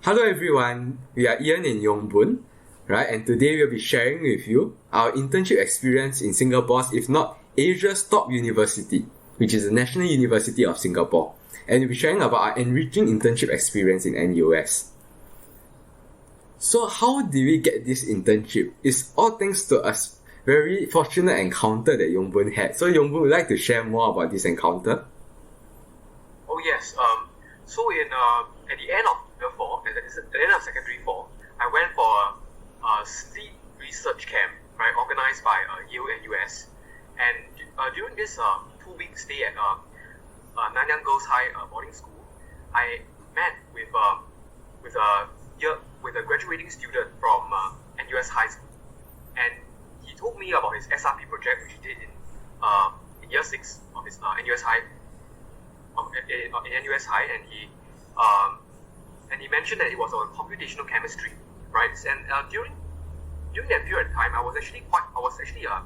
Hello everyone, we are Ian and Yongbun, right? And today we'll be sharing with you our internship experience in Singapore's, if not Asia's top university, which is the National University of Singapore. And we'll be sharing about our enriching internship experience in NUS. So how did we get this internship? It's all thanks to a very fortunate encounter that Yongbun had. So Yongbun would like to share more about this encounter? Oh yes, so at the end of year 4, at the end of secondary 4, I went for a sleep research camp, right, organized by Yale and US. And during this 2-week stay at Nanyang Girls High boarding school, I met with a graduating student from NUS High School, and he told me about his SRP project, which he did in year 6 of his NUS High. In NUS High, and he mentioned that it was on computational chemistry, right? And during that period of time, I was actually a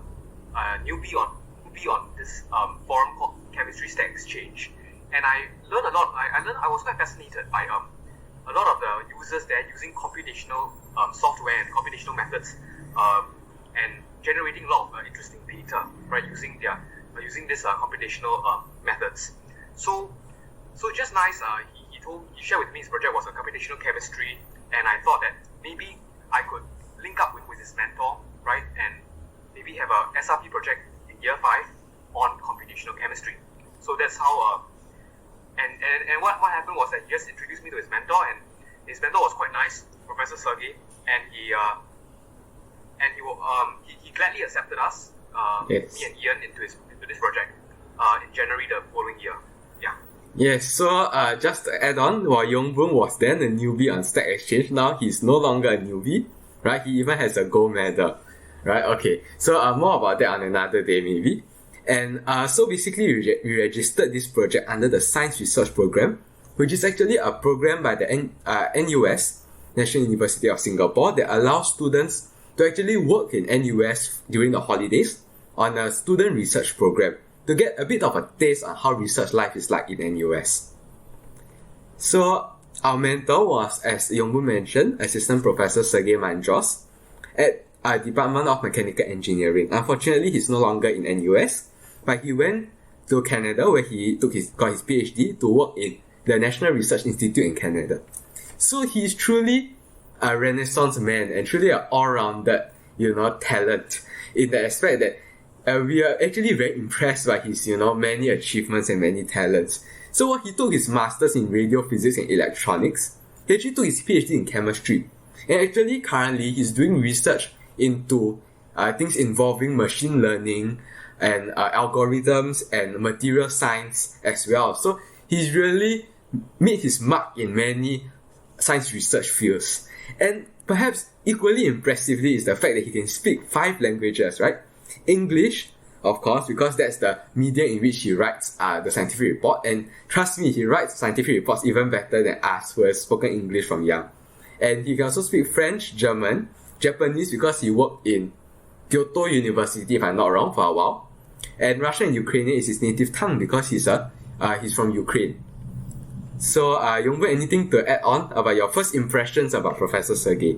newbie on this forum called Chemistry Stack Exchange, and I learned a lot. I was quite fascinated by a lot of the users there using computational software and computational methods, and generating a lot of interesting data, right? Using this computational methods. So just nice. He shared with me his project was on computational chemistry, and I thought that maybe I could link up with his mentor, right, and maybe have a SRP project in year 5 on computational chemistry. So that's how. And what happened was that he just introduced me to his mentor, and his mentor was quite nice, Professor Sergey, and he gladly accepted us, Yes. me and Ian, into this project in January the following year. Yeah. Yes, so just to add on, while Yongbun was then a newbie on Stack Exchange, now he's no longer a newbie, right? He even has a gold medal, right? Okay, so more about that on another day maybe. And so basically we registered this project under the Science Research Program, which is actually a program by the NUS, National University of Singapore, that allows students to actually work in NUS during the holidays on a student research program, to get a bit of a taste on how research life is like in NUS. So our mentor was, as Yongbun mentioned, Assistant Professor Sergey Mandros at our Department of Mechanical Engineering. Unfortunately, he's no longer in NUS, but he went to Canada where he got his PhD to work in the National Research Institute in Canada. So he's truly a renaissance man and truly an all-rounded, talent, in the aspect that we are actually very impressed by his, many achievements and many talents. So while he took his masters in radio physics and electronics, he actually took his PhD in chemistry. And actually currently he's doing research into things involving machine learning and algorithms and material science as well. So he's really made his mark in many science research fields. And perhaps equally impressively is the fact that he can speak 5 languages, right? English, of course, because that's the medium in which he writes the scientific report, and trust me, he writes scientific reports even better than us who have spoken English from young. And he can also speak French, German, Japanese, because he worked in Kyoto University, if I'm not wrong, for a while. And Russian and Ukrainian is his native tongue because he's from Ukraine. So, Yongbun, anything to add on about your first impressions about Professor Sergey?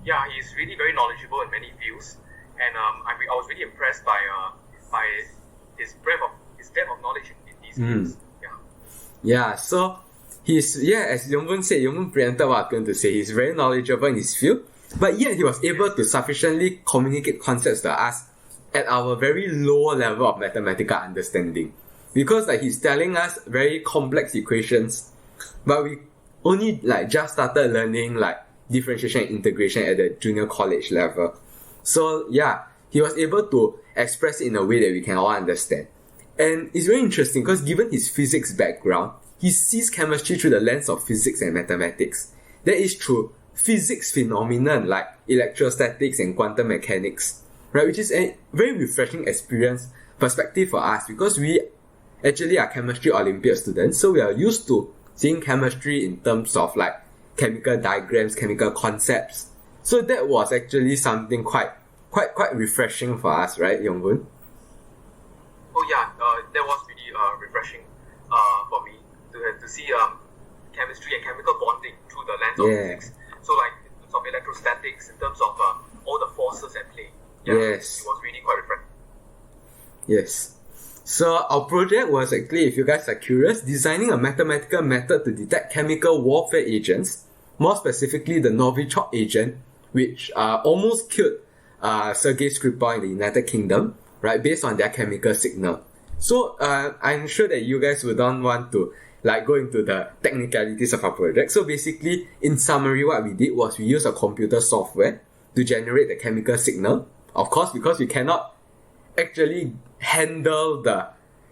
Yeah, he's really very knowledgeable in many fields, and I was really impressed by his depth of knowledge in these fields. Yeah, so as Yongbun said, Yongbun preempted what I was going to say. He's very knowledgeable in his field, but yet he was able to sufficiently communicate concepts to us at our very low level of mathematical understanding. Because he's telling us very complex equations, but we only just started learning differentiation and integration at the junior college level. So yeah, he was able to express it in a way that we can all understand. And it's very interesting because given his physics background, he sees chemistry through the lens of physics and mathematics. That is through physics phenomenon like electrostatics and quantum mechanics, right? Which is a very refreshing perspective for us, because we actually are chemistry Olympiad students, so we are used to seeing chemistry in terms of chemical diagrams, chemical concepts. So that was actually something quite refreshing for us, right, Yongbun? Oh yeah, that was really refreshing for me to to see chemistry and chemical bonding through the lens of physics. So like in terms of electrostatics, in terms of all the forces at play. Yes. It was really quite different. Yes. So our project was actually, if you guys are curious, designing a mathematical method to detect chemical warfare agents, more specifically the Novichok agent, which almost killed Sergei Skripal in the United Kingdom, right, based on their chemical signal. So I'm sure that you guys would not want to go into the technicalities of our project. So basically, in summary, what we did was we used a computer software to generate the chemical signal. Of course, because we cannot actually handle the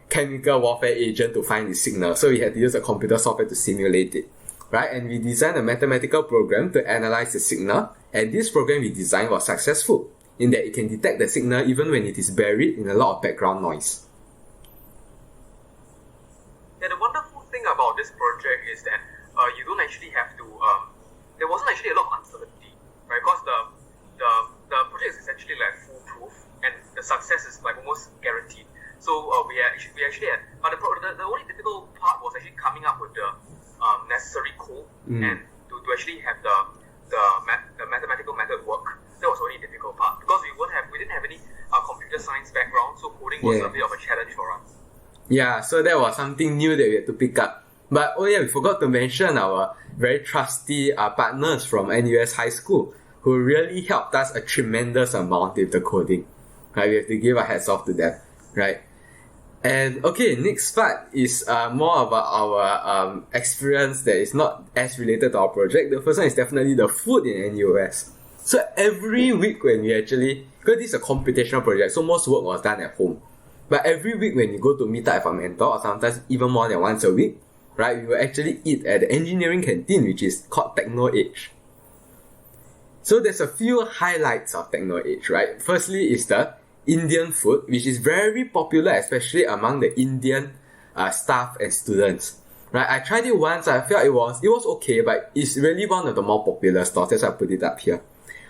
chemical warfare agent to find the signal, so we had to use a computer software to simulate it, right? And we designed a mathematical program to analyze the signal, and this program we designed was successful in that it can detect the signal even when it is buried in a lot of background noise. Yeah, the wonderful thing about this project is that you don't actually have to. There wasn't actually a lot of uncertainty, right? Because the project is essentially like foolproof, and the success is like almost guaranteed. So we actually had, but the only difficult part was actually coming up with the necessary code and to actually have the mathematical method work. That was only the difficult part because we didn't have any computer science background, so coding was a bit of a challenge for us. Yeah, so that was something new that we had to pick up. But we forgot to mention our very trusty partners from NUS High School, who really helped us a tremendous amount with the coding. Right, we have to give a hats off to them, right? And okay, next part is more about our experience that is not as related to our project. The first one is definitely the food in NUS. So every week when we actually, because this is a computational project, so most work was done at home. But every week when you go to meet up with a mentor, or sometimes even more than once a week, right, we will actually eat at the engineering canteen, which is called Techno Age. So there's a few highlights of Techno Age, right? Firstly is the Indian food, which is very popular, especially among the Indian staff and students. Right, I tried it once. I felt it was okay, but it's really one of the more popular stores. That's why I put it up here.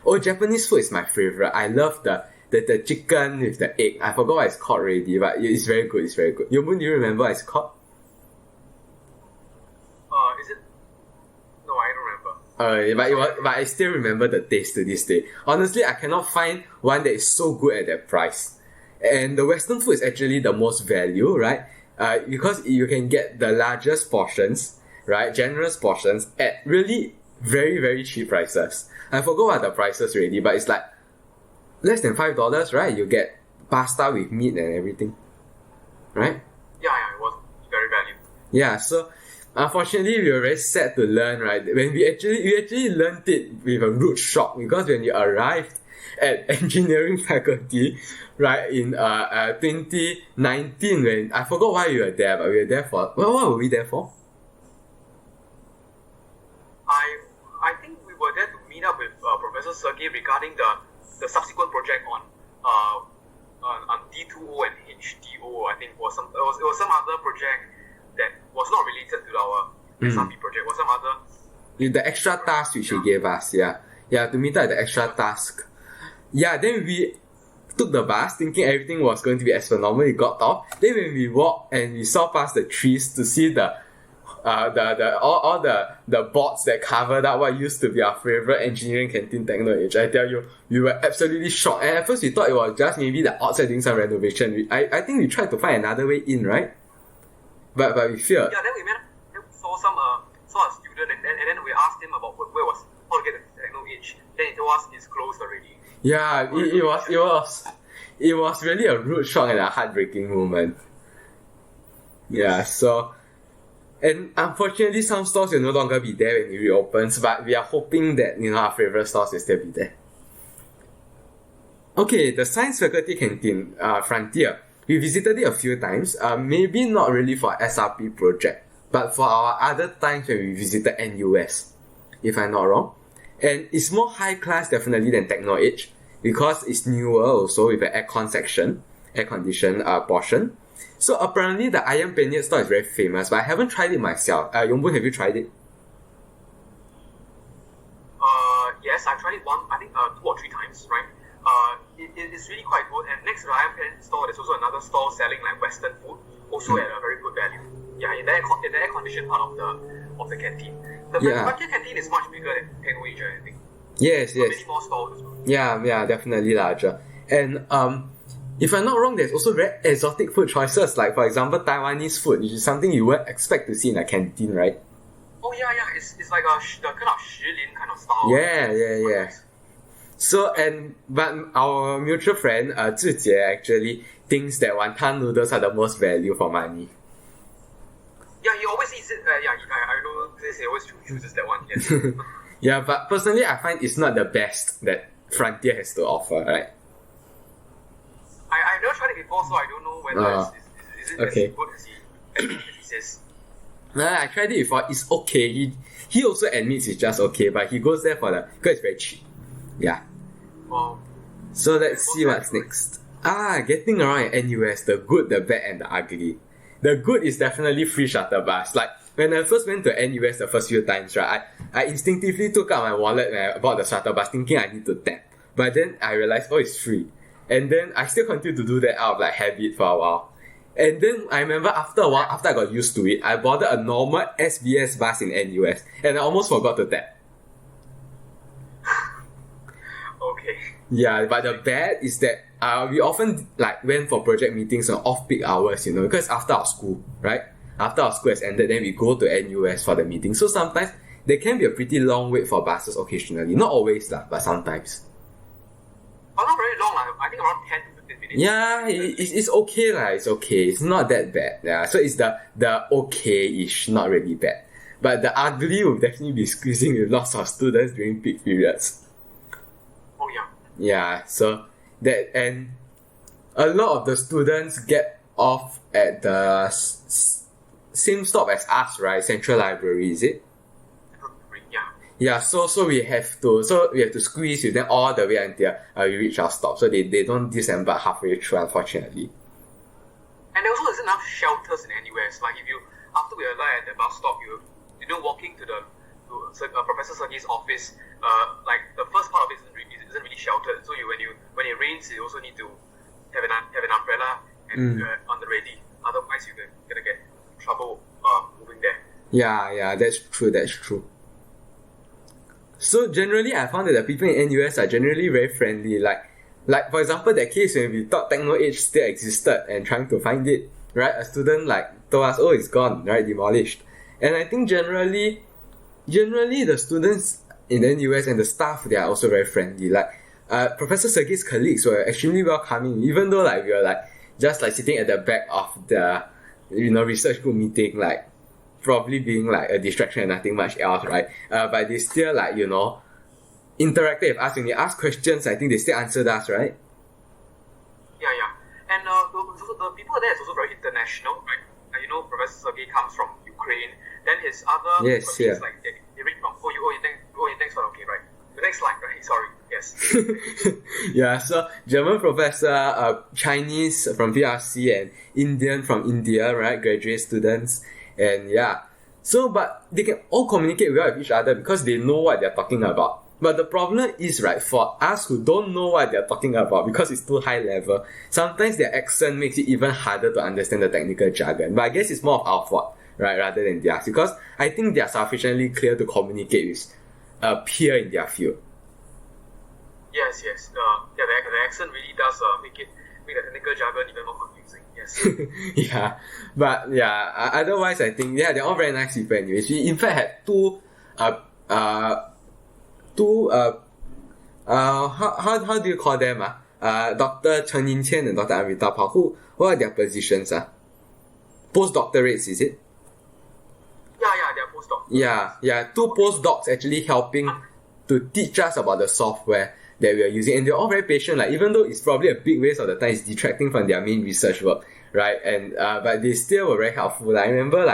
Oh, Japanese food is my favorite. I love the chicken with the egg. I forgot what it's called already, but it's very good. It's very good. Yomun, do you remember what it's called? Is it? No, I don't remember. But I still remember the taste to this day. Honestly, I cannot find one that is so good at that price. And the Western food is actually the most value, right? Because you can get the largest portions, right? Generous portions at really very, very cheap prices. I forgot what the prices already, but it's like less than $5, right? You get pasta with meat and everything, right? Yeah, it was very valuable. Yeah, so unfortunately, we were very sad to learn, right? When we actually learned it with a rude shock, because when we arrived at engineering faculty, right, in 2019, when I forgot why we were there, but we were there for, what were we there for? I think we were there to meet up with Professor Sergey regarding the subsequent project on D2O and H2O. I think it was some other project that was not related to our SRP project. Was some other the extra task which he gave us, to meet up the extra task. Yeah, then we took the bus thinking everything was going to be as per normal. We got off. Then when we walked and we saw past the trees to see the boards that covered up what used to be our favorite engineering canteen Techno Age, I tell you, we were absolutely shocked. And at first we thought it was just maybe the outside doing some renovation. I think we tried to find another way in, right? But we failed. Yeah, then we saw a student and then we asked him about where was how to get the Techno Age. Then he told us it's closed already. Yeah, it was really a rude shock and a heartbreaking moment. Yeah, so, and unfortunately some stores will no longer be there when it reopens, but we are hoping that our favorite stores will still be there. Okay, the science faculty canteen, Frontier. We visited it a few times, maybe not really for SRP project, but for our other times when we visited NUS, if I'm not wrong. And it's more high class definitely than Techno Age, because it's newer also with an air-conditioned portion. So apparently the Ayam Penyet store is very famous, but I haven't tried it myself. Yongbu, have you tried it? Yes, I tried it 2 or 3 times, right? It's really quite good. And next to the Ayam Penyet store, there's also another store selling like Western food, also at a very good value. Yeah, in the air-conditioned efficient part of the canteen. The frontier canteen is much bigger than NUH, I think. Yes. Many more stalls as well. Yeah, definitely larger. And if I'm not wrong, there's also very exotic food choices, like for example Taiwanese food, which is something you wouldn't expect to see in a canteen, right? Oh yeah, it's like the kind of Shilin kind of style. Yeah. So but our mutual friend Zhijie actually thinks that wonton noodles are the most value for money. Yeah, he always eats it. I know this. He always chooses that one. Yes. Yeah, but personally, I find it's not the best that Frontier has to offer, right? I've never tried it before, so I don't know whether is it okay. as good as he says. I tried it before. It's okay. He also admits it's just okay, but he goes there because it's very cheap. Yeah. Wow. So let's see what's next. Getting around in NUS, the good, the bad, and the ugly. The good is definitely free shuttle bus. Like when I first went to NUS the first few times, right, I instinctively took out my wallet when I bought the shuttle bus, thinking I need to tap. But then I realized, it's free. And then I still continued to do that out of like habit for a while. And then I remember after a while, after I got used to it, I boarded a normal SBS bus in NUS, and I almost forgot to tap. Okay. Yeah, but the bad is that we often like went for project meetings on off-peak hours, because after our school, right? After our school has ended, then we go to NUS for the meeting. So sometimes there can be a pretty long wait for buses occasionally. Not always, but sometimes. But not very long, I think around 10 to 15 minutes. Yeah, it's okay, it's okay. It's not that bad. Yeah, so it's the okay-ish, not really bad. But the ugly will definitely be squeezing with lots of students during peak periods. Oh yeah. Yeah, so that, and a lot of the students get off at the same stop as us, right? Central Library, is it? Yeah. Yeah, so we have to squeeze with them all the way until we reach our stop. So they don't disembark halfway through, unfortunately. And there also isn't enough shelters in NUS. Like if you, after we arrive at the bus stop, walking to Professor Sergei's office, like the first part of it isn't really sheltered. So when it rains, you also need to have an umbrella and on the ready. Otherwise, you're gonna get trouble moving there. Yeah, that's true. So generally, I found that the people in NUS are generally very friendly. Like for example, that case when we thought Techno Age still existed and trying to find it, right? A student told us, it's gone, right? Demolished. And I think generally the students in NUS and the staff, they are also very friendly. Professor Sergei's colleagues were extremely welcoming, even though we were just sitting at the back of the research group meeting, probably being a distraction and nothing much else, right? But they still interacted with us. When you ask questions, I think they still answered us, right? Yeah. And the people there is also very international, right? Professor Sergei comes from Ukraine. Then his other colleagues, they read from next one, okay, right? The next slide, right? Sorry, yes. Yeah, so German professor, Chinese from PRC, and Indian from India, right? Graduate students. And yeah, so but they can all communicate well with each other because they know what they're talking about. But the problem is, right, for us who don't know what they're talking about because it's too high level, sometimes their accent makes it even harder to understand the technical jargon. But I guess it's more of our fault, right, rather than theirs, because I think they are sufficiently clear to communicate with a peer in their field. Yes. The accent really does make the technical jargon even more confusing. Yes. Yeah, but yeah, otherwise I think they're all very nice people anyways. We in fact had two how do you call them? Dr. Chen Yinqian and Dr. Amrita Pao. What are their positions? Postdoctorates, is it? Yeah, they're postdocs. Yeah, two postdocs actually helping to teach us about the software that we are using, and they're all very patient. Even though it's probably a big waste of the time, it's detracting from their main research work, right? And but they still were very helpful. I remember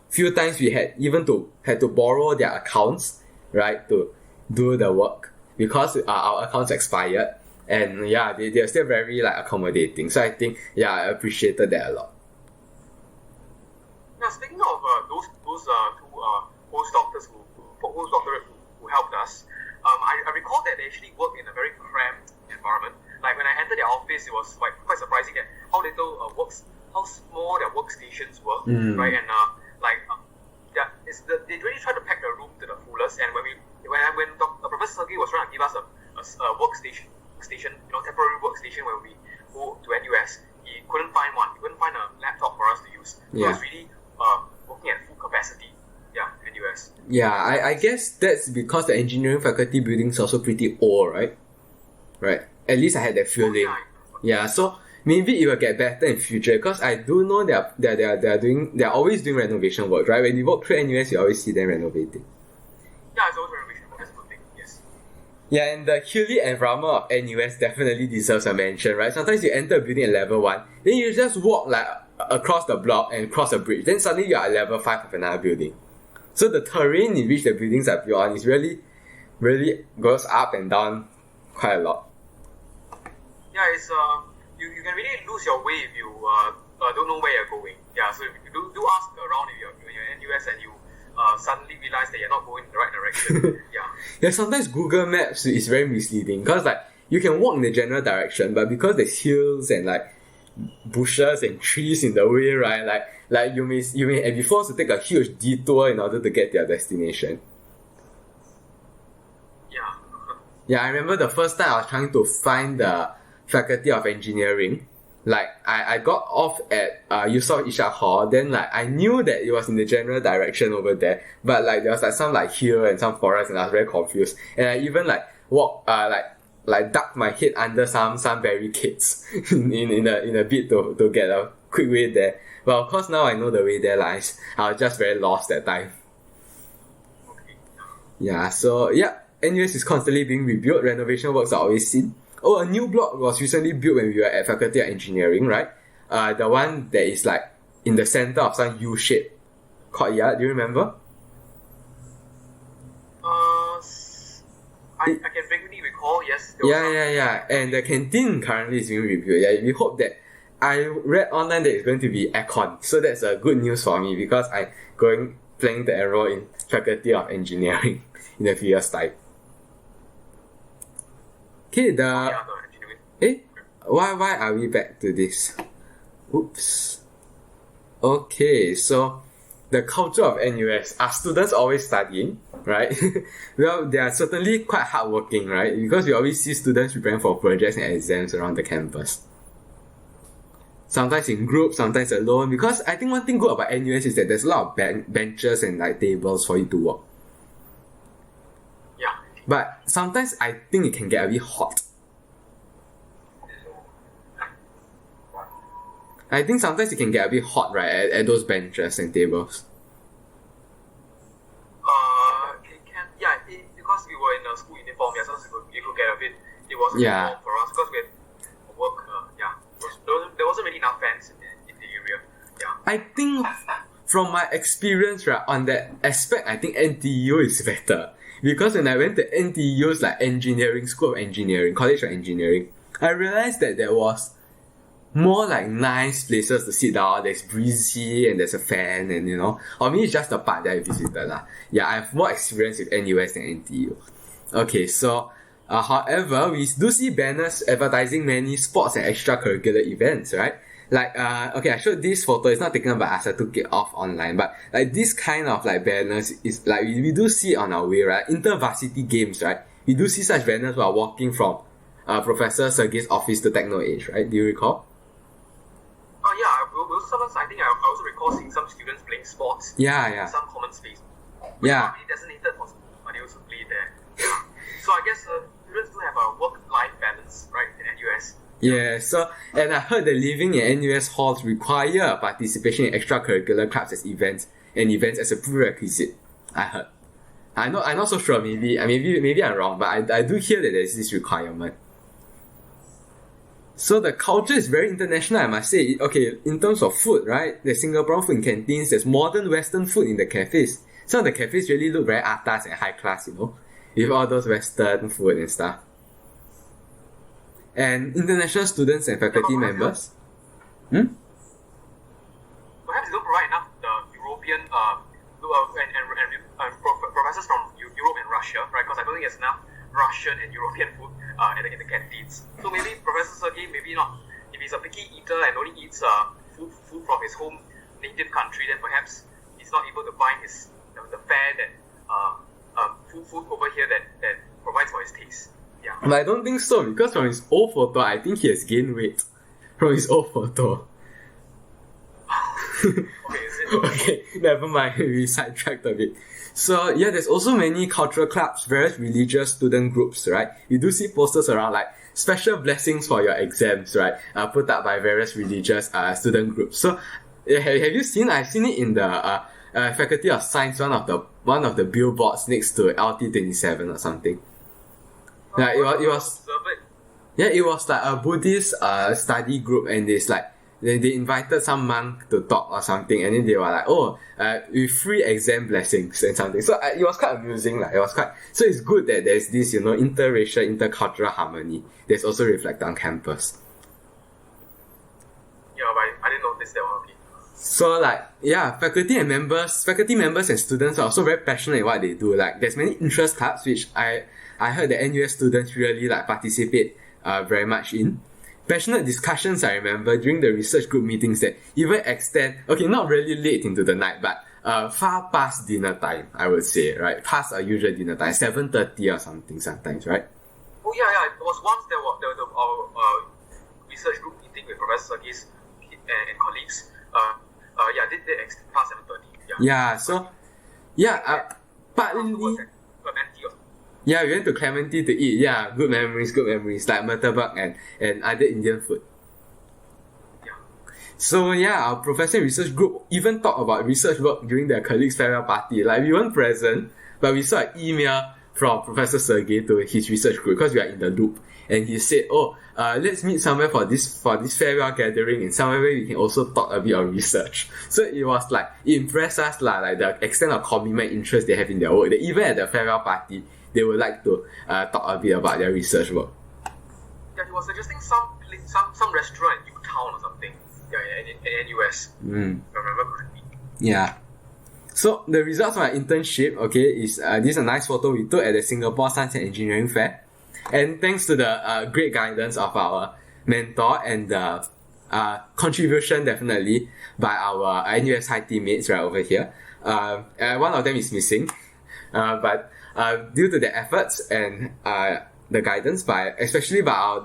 few times we had to borrow their accounts, right, to do the work because our accounts expired. And yeah, they are still very accommodating. So I think I appreciated that a lot. Now speaking of those two postdoctors who helped us, I recall that they actually work in a very cramped environment. When I entered their office, it was quite surprising how little how small their workstations were, right? And they really try to pack the room to the fullest. And when Professor Sergey was trying to give us a workstation, temporary workstation when we go to NUS, he couldn't find one. He couldn't find a laptop for us to use. So it's really working at full capacity. Yeah, NUS. Yeah, I guess that's because the engineering faculty building is also pretty old, right? Right. At least I had that feeling. Yeah, so maybe it will get better in future because I do know they're always doing renovation work, right? When you walk through NUS, you always see them renovating. Yeah, it's always renovation work. That's a good thing. Yes. Yeah, and the hilly environment of NUS definitely deserves a mention, right? Sometimes you enter a building at level 1, then you just walk like across the block and cross a bridge, then suddenly you're at level 5 of another building. So the terrain in which the buildings are built on is really goes up and down quite a lot. Yeah, it's you can really lose your way if you don't know where you're going. Yeah, so if you do ask around if you're in NUS and you suddenly realize that you're not going in the right direction. Yeah, sometimes Google Maps is very misleading because like you can walk in the general direction, but because there's hills and like bushes and trees in the way, right? Like you may be forced to take a huge detour in order to get to your destination. Yeah. Yeah, I remember the first time I was trying to find the Faculty of Engineering. Like I got off at Yusof Ishak Hall, then like I knew that it was in the general direction over there, but like there was like some like hill and some forest and I was very confused. And I even like walked like ducked my head under some barricades in a bit to get a quick way there. But of course now I know the way there lies. I was just very lost that time. Yeah, so yeah, NUS is constantly being rebuilt, renovation works are always seen. Oh, a new block was recently built when we were at Faculty of Engineering, right? The one that is like in the center of some U-shaped courtyard, do you remember? I can vaguely recall, yes. Yeah. And the canteen currently is being rebuilt. Yeah, we hope that I read online that it's going to be aircon. So that's a good news for me because I'm planning to enroll in Faculty of Engineering in a few years' time. Okay, why are we back to this? Oops. Okay, so the culture of NUS, are students always studying, right? Well, they are certainly quite hardworking, right? Because we always see students preparing for projects and exams around the campus. Sometimes in groups, sometimes alone. Because I think one thing good about NUS is that there's a lot of benches and like tables for you to work. Yeah. But sometimes I think it can get a bit hot. I think sometimes it can get a bit hot, right, at those benches and tables. It can, yeah, because we were in a school uniform, yeah, sometimes it could get a bit, it wasn't warm for us because we had work, there wasn't really enough fans in the area, yeah. I think from my experience, right, on that aspect, I think NTU is better. Because when I went to NTU's like engineering, school of engineering, college of engineering, I realized that there was more like nice places to sit down. There's breezy and there's a fan and or maybe it's just the part that I visited lah. Yeah, I have more experience with NUS than NTU. Okay, so however, we do see banners advertising many sports and extracurricular events, right? Like okay, I showed this photo. It's not taken by us. I took it off online, but like this kind of like banners is like we do see on our way, right? Inter-varsity games, right? We do see such banners while walking from Professor Sergey's office to Techno Age, right? Do you recall? I think I also recall seeing some students playing sports. Yeah. In some common space. Yeah. Really designated for school, but they also play there. Yeah. So I guess students do have a work-life balance, right, in NUS. Yeah, so, and I heard that living in NUS halls require participation in extracurricular clubs as events as a prerequisite. I heard. I'm not so sure, maybe I'm wrong, but I do hear that there's this requirement. So the culture is very international, I must say. Okay, in terms of food, right? There's Singaporean food in canteens, there's modern Western food in the cafes. Some of the cafes really look very atas and high class, with all those Western food and stuff. And international students and faculty members. Perhaps they don't provide enough the European and professors from Europe and Russia, right? Because I don't think there's enough Russian and European food in the canteens. So maybe Professor Sergey, maybe not. If he's a picky eater and only eats food from his home native country, then perhaps he's not able to find his the fare that food over here that provides for his taste. Yeah. But I don't think so, because from his old photo, I think he has gained weight from his old photo. Okay, is it? Okay, never mind, we sidetracked a bit. So yeah, there's also many cultural clubs, various religious student groups, right? You do see posters around like special blessings for your exams, right? Put up by various religious student groups. So have you seen? I've seen it in the Faculty of Science, one of the billboards next to LT27 or something. Yeah, it was like a Buddhist study group, and it's like they invited some monk to talk or something, and then they were like, with free exam blessings and something. So it was quite amusing, like so it's good that there's this, interracial, intercultural harmony that's also reflected on campus. Yeah, but I didn't notice that one. Okay. So faculty members and students are also very passionate in what they do. Like there's many interest clubs which I heard that NUS students really participate very much in. Passionate discussions, I remember, during the research group meetings that even extend, not really late into the night, but far past dinner time, I would say, right? Past our usual dinner time, 7:30 or something sometimes, right? Oh yeah. It was once there was our research group meeting with Professor Sergey's and colleagues. They extend past 7:30. Partly. Yeah, we went to Clementi to eat. Yeah, good memories, like murtabak and other Indian food. Yeah. So our professor research group even talked about research work during their colleagues' farewell party. Like we weren't present, but we saw an email from Professor Sergey to his research group because we are in the loop. And he said, let's meet somewhere for this farewell gathering, and somewhere where we can also talk a bit of research. So it was it impressed us like the extent of commitment, interest they have in their work. That even at the farewell party, they would like to talk a bit about their research work. Yeah, he was suggesting some restaurant in Newtown or something. Yeah, in NUS. If I remember correctly. Yeah. So the results of our internship, is this is a nice photo we took at the Singapore Science and Engineering Fair. And thanks to the great guidance of our mentor and the contribution definitely by our NUS high teammates right over here. One of them is missing, but due to the efforts and the guidance especially by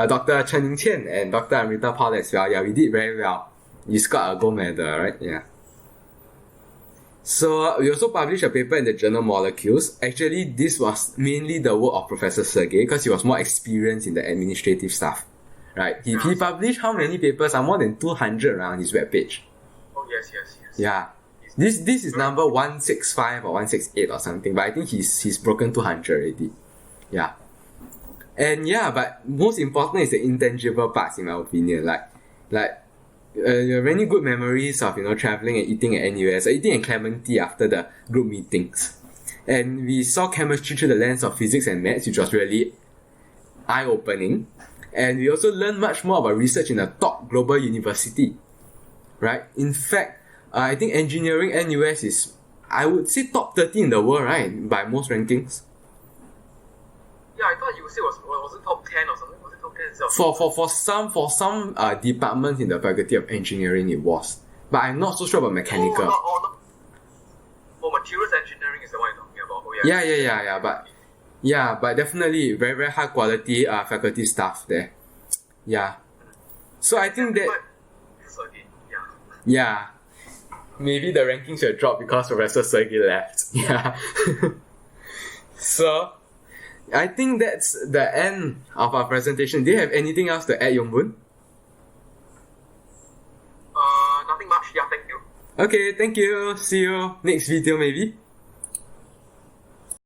Dr. Chen Ning-Qian and Dr. Amrita Paul as well, we did very well. You got a gold medal, right? Yeah. So we also published a paper in the journal Molecules. Actually, this was mainly the work of Professor Sergey because he was more experienced in the administrative stuff, right? He published how many papers? More than 200 on his webpage. Oh yes. Yeah. This is number 165 or 168 or something, but I think he's broken 200 already. Yeah. And but most important is the intangible parts, in my opinion. Many good memories of traveling and eating at NUS, eating at Clementi after the group meetings, and we saw chemistry through the lens of physics and maths, which was really eye-opening. And we also learned much more about research in a top global university, right? In fact, I think engineering NUS is, I would say, top 30 in the world, right? By most rankings. Yeah, I thought you would say was it top 10 or something? Was it top 10 itself? For some departments in the Faculty of Engineering, it was. But I'm not so sure about mechanical. Materials engineering is the one you're talking about. Yeah. But definitely very, very high quality faculty staff there. Yeah. So I think that... Yeah. Maybe the rankings will drop because Professor Sergey left. Yeah. So, I think that's the end of our presentation. Do you have anything else to add, Yongbun? Nothing much. Yeah, thank you. Okay, thank you. See you next video maybe.